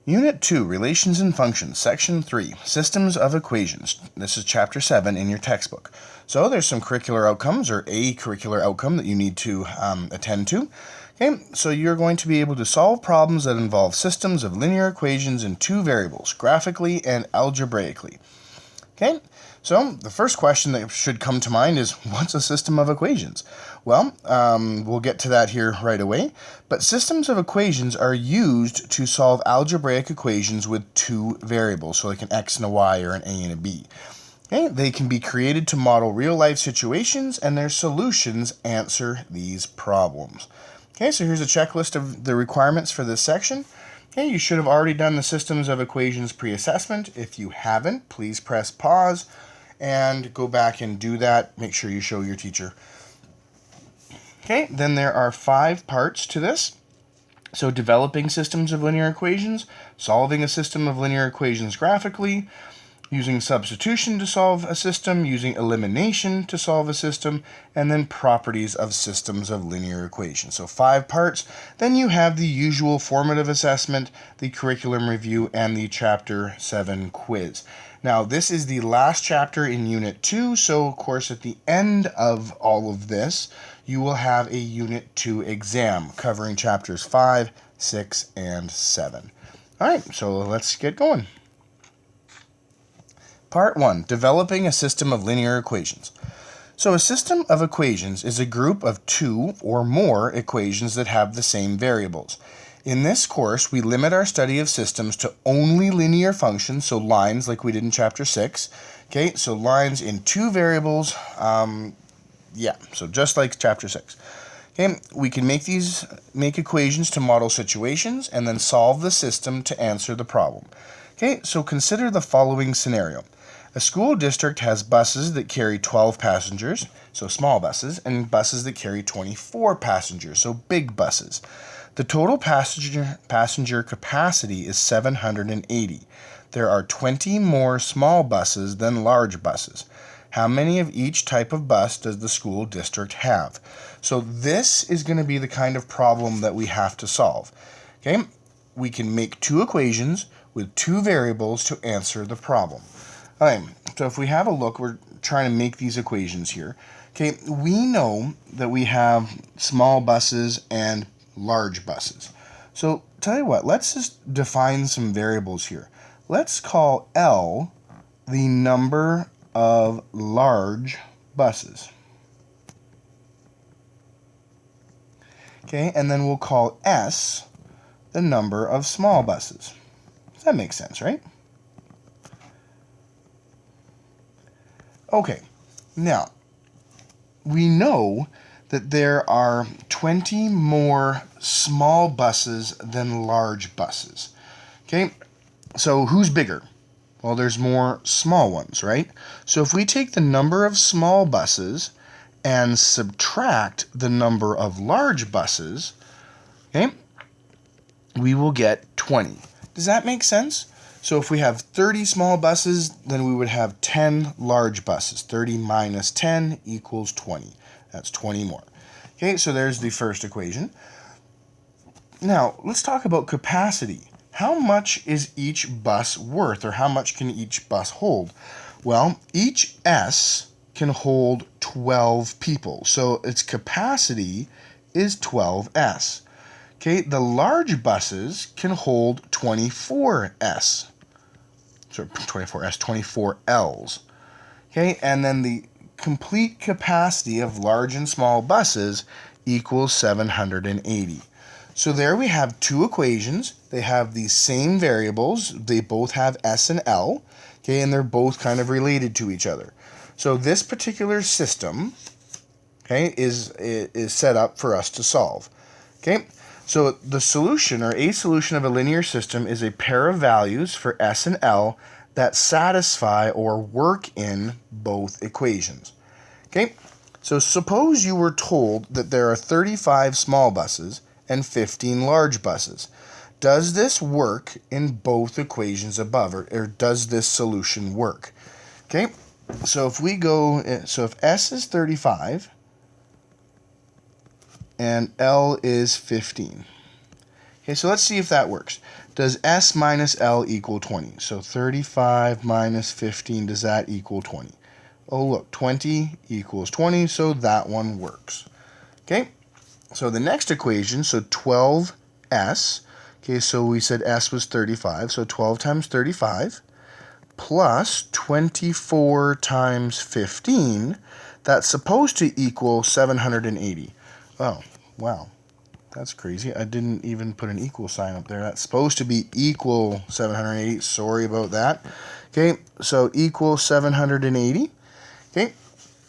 Unit 2, Relations and Functions, Section 3, Systems of Equations. This is Chapter 7 in your textbook. So there's some curricular outcomes, or a curricular outcome that you need to attend to. Okay, so you're going to be able to solve problems that involve systems of linear equations in two variables, graphically and algebraically. Okay, so the first question that should come to mind is, what's a system of equations? Well, we'll get to that here right away, but systems of equations are used to solve algebraic equations with two variables, so like an x and a y or an a and a b. Okay, they can be created to model real-life situations, and their solutions answer these problems. Okay, so here's a checklist of the requirements for this section. Okay, you should have already done the systems of equations pre-assessment. If you haven't, please press pause and go back and do that. Make sure you show your teacher. Okay, then there are 5 parts to this. So developing systems of linear equations, solving a system of linear equations graphically, using substitution to solve a system, using elimination to solve a system, and then properties of systems of linear equations. So 5 parts. Then you have the usual formative assessment, the curriculum review, and the Chapter 7 quiz. Now, this is the last chapter in Unit 2, so of course at the end of all of this, you will have a Unit 2 exam covering Chapters 5, 6, and 7. All right, so let's get going. Part 1, Developing a System of Linear Equations. So a system of equations is a group of 2 or more equations that have the same variables. In this course, we limit our study of systems to only linear functions, so lines like we did in Chapter 6. Okay, so lines in 2 variables, so just like Chapter 6. Okay, we can make equations to model situations and then solve the system to answer the problem. Okay, so consider the following scenario. A school district has buses that carry 12 passengers, so small buses, and buses that carry 24 passengers, so big buses. The total passenger capacity is 780. There are 20 more small buses than large buses. How many of each type of bus does the school district have? So this is going to be the kind of problem that we have to solve. Okay, we can make 2 equations with 2 variables to answer the problem. Okay, so if we have a look, we're trying to make these equations here. Okay, we know that we have small buses and large buses. So tell you what, let's just define some variables here. Let's call L the number of large buses. Okay, and then we'll call S the number of small buses. Does that make sense, right? Okay, now, we know that there are 20 more small buses than large buses. Okay, so who's bigger? Well, there's more small ones, right? So if we take the number of small buses and subtract the number of large buses, okay, we will get 20. Does that make sense? So if we have 30 small buses, then we would have 10 large buses. 30 minus 10 equals 20. That's 20 more. Okay, so there's the first equation. Now, let's talk about capacity. How much is each bus worth, or how much can each bus hold? Well, each S can hold 12 people, so its capacity is 12S. Okay, the large buses can hold 24S. So 24S, 24 Ls. Okay, and then the complete capacity of large and small buses equals 780. So there we have 2 equations. They have the same variables. They both have S and L. Okay, and they're both kind of related to each other. So this particular system, okay, is set up for us to solve. Okay, so the solution, or a solution of a linear system, is a pair of values for S and L that satisfy or work in both equations. Okay, so suppose you were told that there are 35 small buses and 15 large buses. Does this work in both equations above, or does this solution work? Okay, so if we go, so if S is 35 and L is 15, Okay, so let's see if that works. Does S minus L equal 20? So 35 minus 15, does that equal 20? Oh, look, 20 equals 20, so that one works. Okay, so the next equation, so 12S, okay, so we said S was 35, so 12 times 35 plus 24 times 15, that's supposed to equal 780. Oh, wow. That's crazy. I didn't even put an equal sign up there. That's supposed to be equal 780. Sorry about that. Okay, so equal 780. Okay,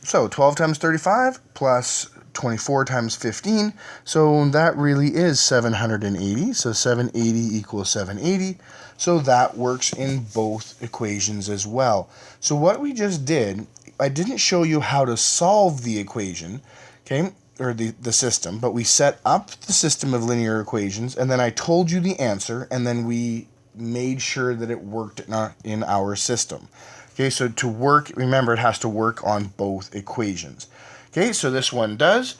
so 12 times 35 plus 24 times 15. So that really is 780. So 780 equals 780. So that works in both equations as well. So what we just did, I didn't show you how to solve the equation, okay, or the system, but we set up the system of linear equations, and then I told you the answer, and then we made sure that it worked in our system. Okay, so to work, remember it has to work on both equations. Okay, so this one does.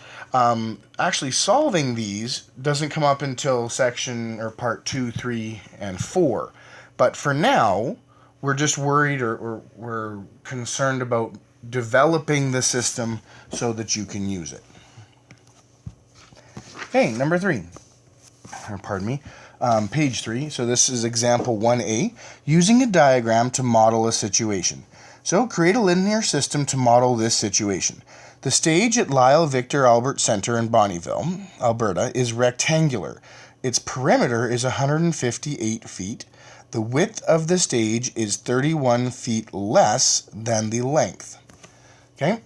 Actually, solving these doesn't come up until section or part 2, 3, and 4. But for now, we're just worried or we're concerned about developing the system so that you can use it. Okay, number 3. Or pardon me. Page 3. So this is example 1A. Using a diagram to model a situation. So create a linear system to model this situation. The stage at Lyle Victor Albert Center in Bonnyville, Alberta, is rectangular. Its perimeter is 158 feet. The width of the stage is 31 feet less than the length. Okay?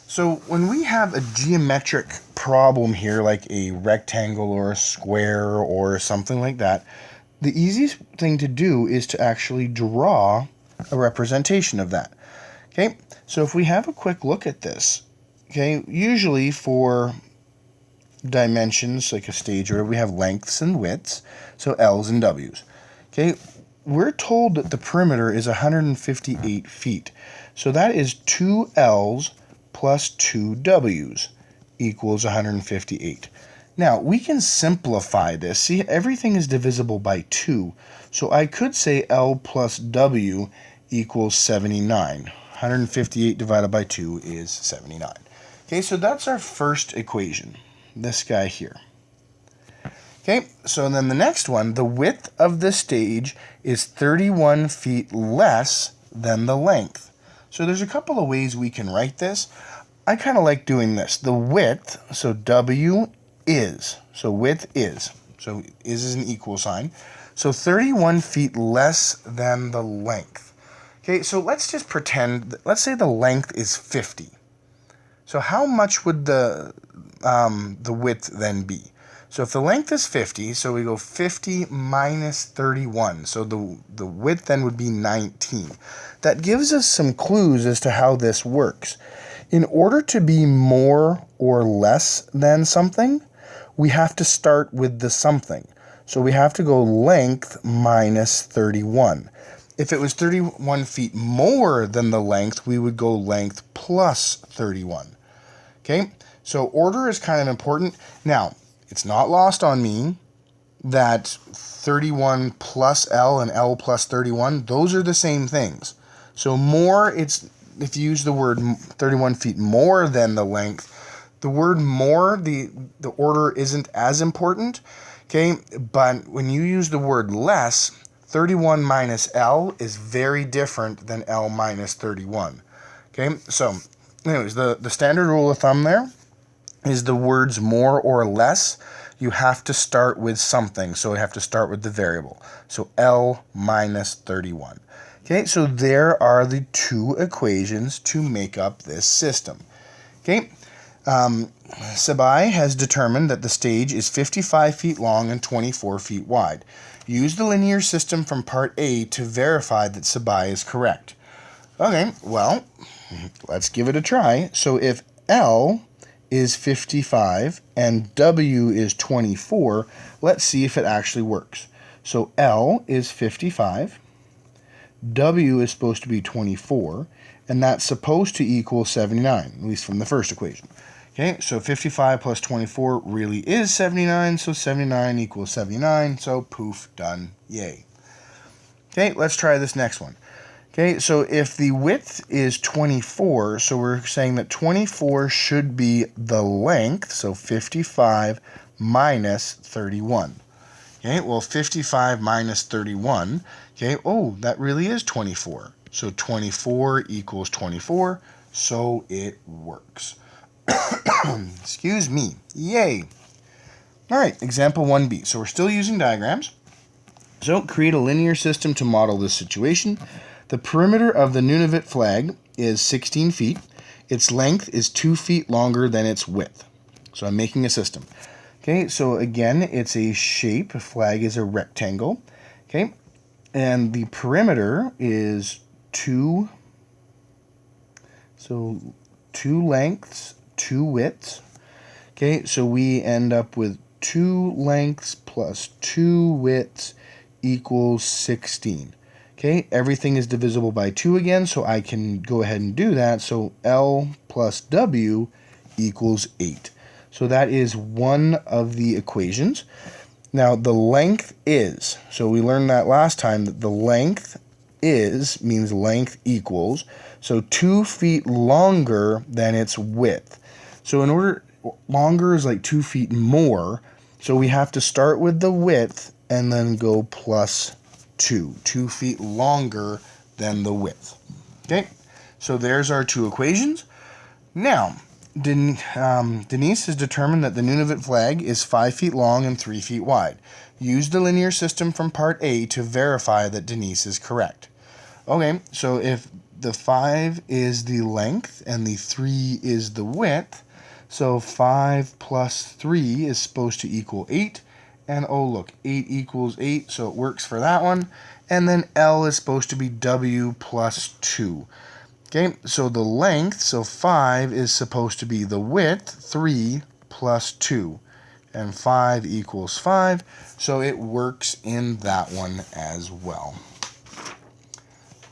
So when we have a geometric problem here, like a rectangle or a square or something like that, the easiest thing to do is to actually draw a representation of that. Okay, so if we have a quick look at this, okay, usually for dimensions like a stage or we have lengths and widths, so L's and W's. Okay, we're told that the perimeter is 158 feet. So that is 2 L's plus 2 W's equals 158. Now, we can simplify this. See, everything is divisible by 2. So I could say L plus W equals 79. 158 divided by 2 is 79. Okay, so that's our first equation, this guy here. Okay, so then the next one, the width of the stage is 31 feet less than the length. So there's a couple of ways we can write this. I kind of like doing this. The width, so W is, so width is, so is an equal sign. So 31 feet less than the length. Okay, so let's just pretend, let's say the length is 50. So how much would the width then be? So if the length is 50, so we go 50 minus 31. So the width then would be 19. That gives us some clues as to how this works. In order to be more or less than something, we have to start with the something. So we have to go length minus 31. If it was 31 feet more than the length, we would go length plus 31. Okay, so order is kind of important. Now, it's not lost on me that 31 plus L and L plus 31, those are the same things. So more, it's if you use the word 31 feet more than the length, the word more, the order isn't as important. Okay, but when you use the word less, 31 minus L is very different than L minus 31. Okay, so anyways, the standard rule of thumb there is the words more or less, you have to start with something. So you have to start with the variable. So L minus 31. Okay, so there are the two equations to make up this system. Okay, Sabai has determined that the stage is 55 feet long and 24 feet wide. Use the linear system from part A to verify that Sabai is correct. Okay, well, let's give it a try. So if L is 55 and W is 24, let's see if it actually works. So L is 55, W is supposed to be 24, and that's supposed to equal 79, at least from the first equation. Okay, so 55 plus 24 really is 79, so 79 equals 79, so poof, done, yay. Okay, let's try this next one. Okay, so if the width is 24, so we're saying that 24 should be the length, so 55 minus 31. Okay, well, 55 minus 31, okay, oh, that really is 24. So 24 equals 24, so it works. Excuse me. Yay. All right, example 1b. So we're still using diagrams. So create a linear system to model this situation. The perimeter of the Nunavut flag is 16 feet. Its length is 2 feet longer than its width. So I'm making a system. Okay, so again, it's a shape. A flag is a rectangle. Okay, and the perimeter is 2. So 2 lengths, 2 widths. Okay, so we end up with 2 lengths plus 2 widths equals 16. Okay, everything is divisible by 2 again, so I can go ahead and do that. So L plus W equals 8. So that is one of the equations. Now the length is, so we learned that last time, that the length is means length equals, so 2 feet longer than its width. So in order, longer is like 2 feet more, so we have to start with the width and then go plus 2. 2 feet longer than the width. Okay, so there's our two equations. Now, Denise has determined that the Nunavut flag is 5 feet long and 3 feet wide. Use the linear system from part A to verify that Denise is correct. Okay, so if the 5 is the length and the 3 is the width, so 5 plus 3 is supposed to equal 8. And oh look, 8 equals 8, so it works for that one. And then L is supposed to be W plus 2. Okay, so the length, so 5 is supposed to be the width, 3 plus 2. And 5 equals 5, so it works in that one as well.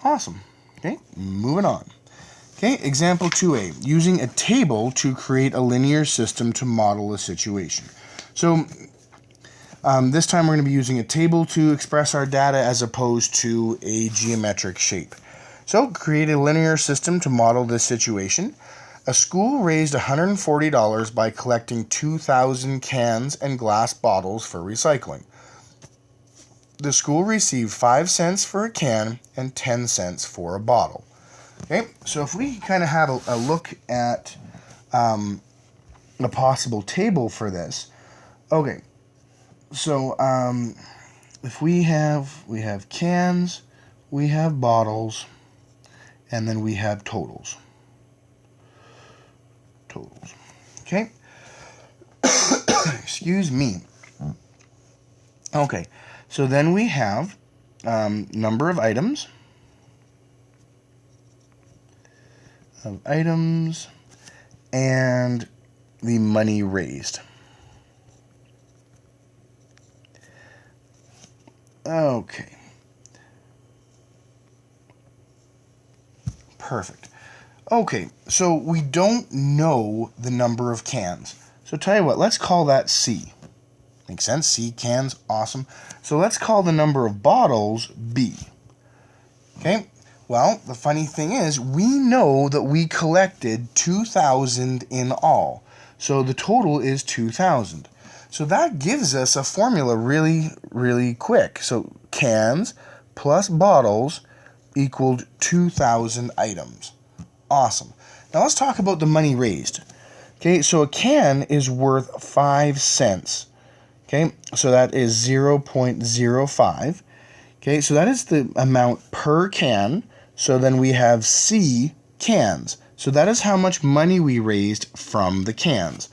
Awesome. Okay, moving on. Okay, example 2a, using a table to create a linear system to model a situation. So this time we're going to be using a table to express our data as opposed to a geometric shape. So create a linear system to model this situation. A school raised $140 by collecting 2,000 cans and glass bottles for recycling. The school received 5 cents for a can and 10 cents for a bottle. Okay, so if we kind of have a look at a possible table for this. Okay, so if we have cans, we have bottles, and then we have totals. Okay. Excuse me. Okay, so then we have number of items. And the money raised. Okay. Perfect. Okay, so we don't know the number of cans. So tell you what, let's call that C. Makes sense? C, cans, awesome. So let's call the number of bottles B. Okay, well, the funny thing is, we know that we collected 2,000 in all. So the total is 2,000. So that gives us a formula really, really quick. So cans plus bottles equaled 2,000 items. Awesome. Now let's talk about the money raised. Okay, so a can is worth 5 cents. Okay, so that is 0.05. Okay, so that is the amount per can. So then we have C, cans. So that is how much money we raised from the cans.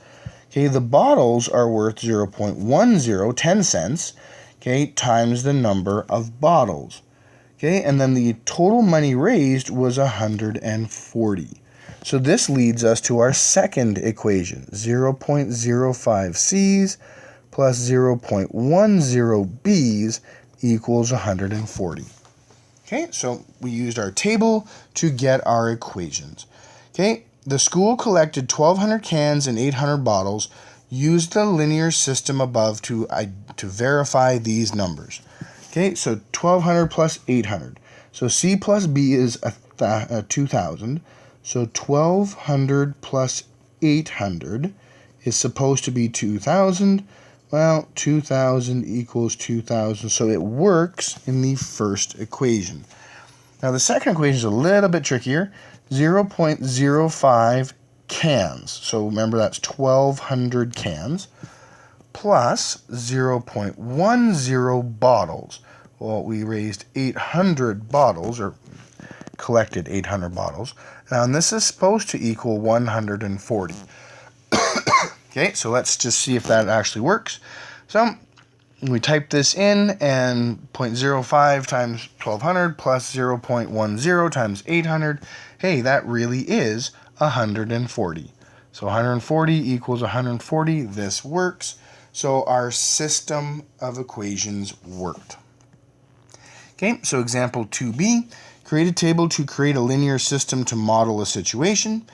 Okay, the bottles are worth 0.10, 10 cents, okay, times the number of bottles. Okay, and then the total money raised was 140. So this leads us to our second equation, 0.05 C's plus 0.10 B's equals 140. Okay, so we used our table to get our equations. Okay, the school collected 1,200 cans and 800 bottles. Use the linear system above to verify these numbers. Okay, so 1,200 plus 800. So C plus B is 2,000. So 1,200 plus 800 is supposed to be 2,000. Well, 2,000 equals 2,000, so it works in the first equation. Now the second equation is a little bit trickier. 0.05 cans. So remember that's 1,200 cans plus 0.10 bottles. Well, we raised 800 bottles, or collected 800 bottles. Now, and this is supposed to equal 140. Okay, so let's just see if that actually works. So we type this in, and 0.05 times 1,200 plus 0.10 times 800. Hey, that really is 140. So 140 equals 140. This works. So our system of equations worked. Okay, so example 2b, create a table to create a linear system to model a situation.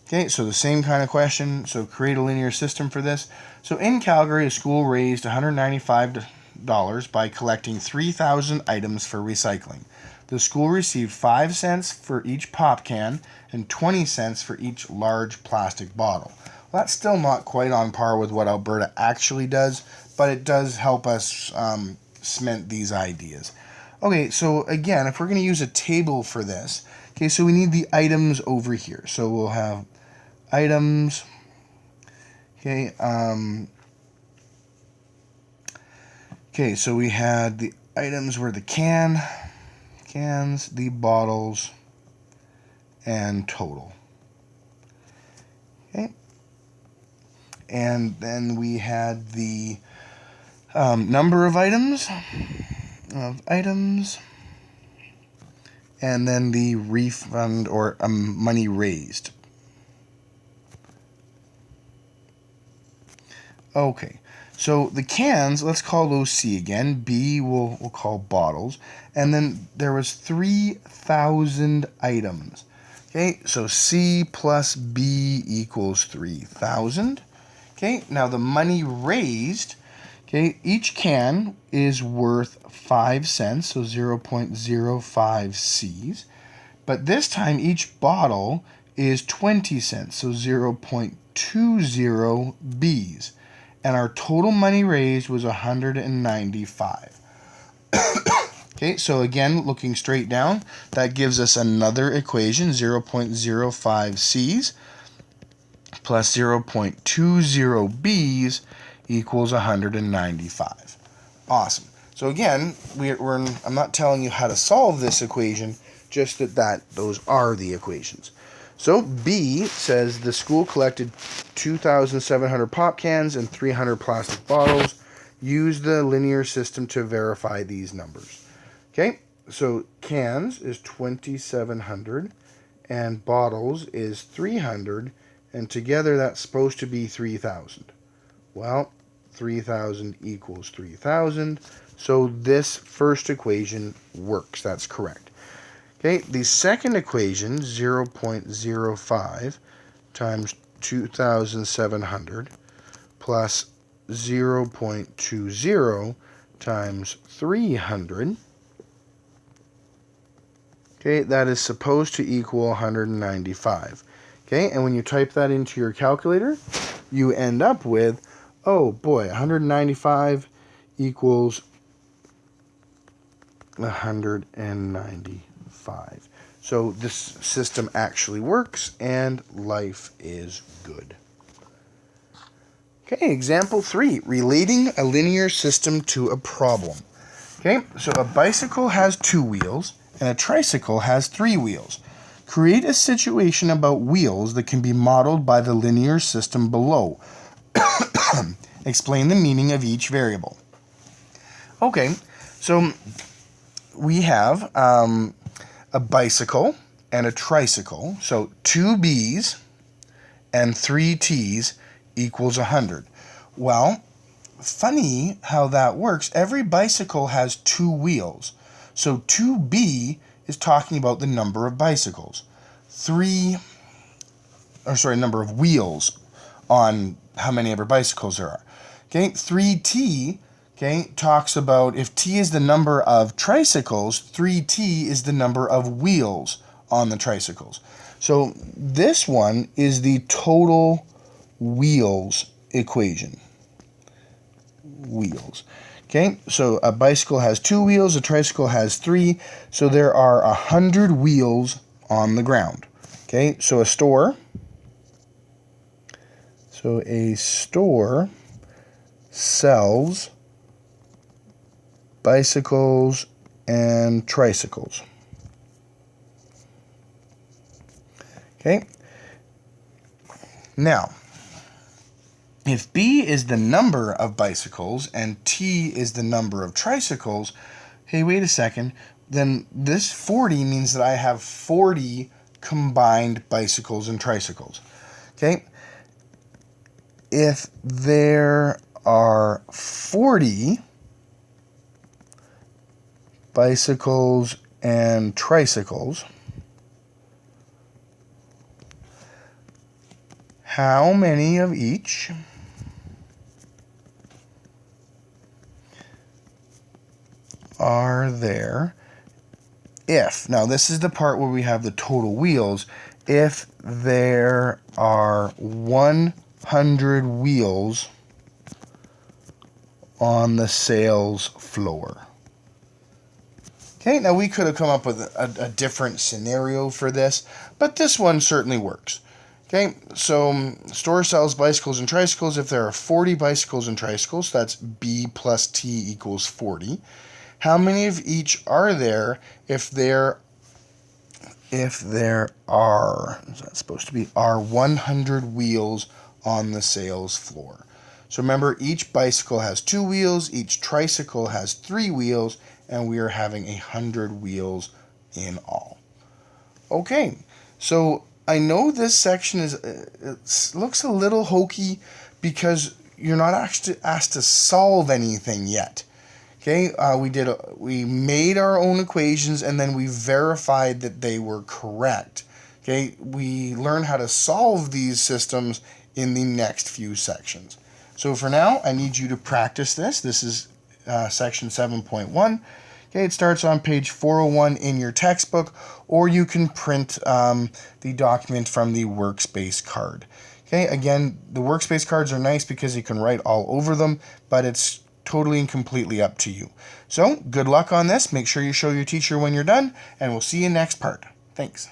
Okay, so the same kind of question. So create a linear system for this. So in Calgary, a school raised $195 by collecting 3,000 items for recycling. The school received 5 cents for each pop can and 20 cents for each large plastic bottle. Well, that's still not quite on par with what Alberta actually does, but it does help us cement these ideas. Okay, so again, if we're going to use a table for this, okay, so we need the items over here. So we'll have items, okay, okay, so we had the items were the cans, the bottles, and total. Okay, and then we had the number of items, and then the refund or money raised. Okay, so the cans, let's call those C again. B we'll call bottles. And then there was 3,000 items. Okay, so C plus B equals 3,000. Okay, now the money raised, okay, each can is worth 5 cents, so 0.05 C's. But this time each bottle is 20 cents, so 0.20 B's. And our total money raised was 195. Okay, so again, looking straight down, that gives us another equation, 0.05 C's plus 0.20 B's equals 195. Awesome. So again, I'm not telling you how to solve this equation, just that those are the equations. So B says the school collected 2,700 pop cans and 300 plastic bottles. Use the linear system to verify these numbers. Okay, so cans is 2,700 and bottles is 300, and together that's supposed to be 3,000. Well, 3,000 equals 3,000, so this first equation works. That's correct. Okay, the second equation, 0.05 times 2,700 plus 0.20 times 300. Okay, that is supposed to equal 195. Okay, and when you type that into your calculator, you end up with, oh boy, 195 equals 195. So this system actually works, and life is good. Okay, example 3, relating a linear system to a problem. Okay, so a bicycle has 2 wheels, and a tricycle has 3 wheels. Create a situation about wheels that can be modeled by the linear system below. Explain the meaning of each variable. Okay, so we have a bicycle and a tricycle. So 2 B's and 3 T's equals 100. Well, funny how that works. Every bicycle has 2 wheels. So 2B is talking about the number of bicycles. 3 number of wheels on how many ever bicycles there are. Okay, 3T, okay, talks about if T is the number of tricycles, 3T is the number of wheels on the tricycles. So this one is the total wheels equation. Wheels. Okay, so a bicycle has 2 wheels, a tricycle has 3, so there are 100 wheels on the ground. Okay, so a store sells bicycles and tricycles. Okay, now if B is the number of bicycles and T is the number of tricycles, hey, wait a second, then this 40 means that I have 40 combined bicycles and tricycles. Okay? If there are 40 bicycles and tricycles, how many of each are there if, now this is the part where we have the total wheels, if there are 100 wheels on the sales floor. Okay, now we could have come up with a different scenario for this, but this one certainly works. Okay, so store sells bicycles and tricycles if there are 40 bicycles and tricycles, that's B plus T equals 40. How many of each are there if there are, is that supposed to be, are 100 wheels on the sales floor? So remember, each bicycle has 2 wheels, each tricycle has 3 wheels, and we are having 100 wheels in all. Okay, so I know this section looks a little hokey because you're not actually asked to solve anything yet. Okay, we made our own equations and then we verified that they were correct. Okay, we learn how to solve these systems in the next few sections. So for now, I need you to practice this. This is section 7.1. Okay, it starts on page 401 in your textbook, or you can print the document from the workspace card. Okay, again, the workspace cards are nice because you can write all over them, but it's totally and completely up to you. So, good luck on this. Make sure you show your teacher when you're done, and we'll see you next part. Thanks.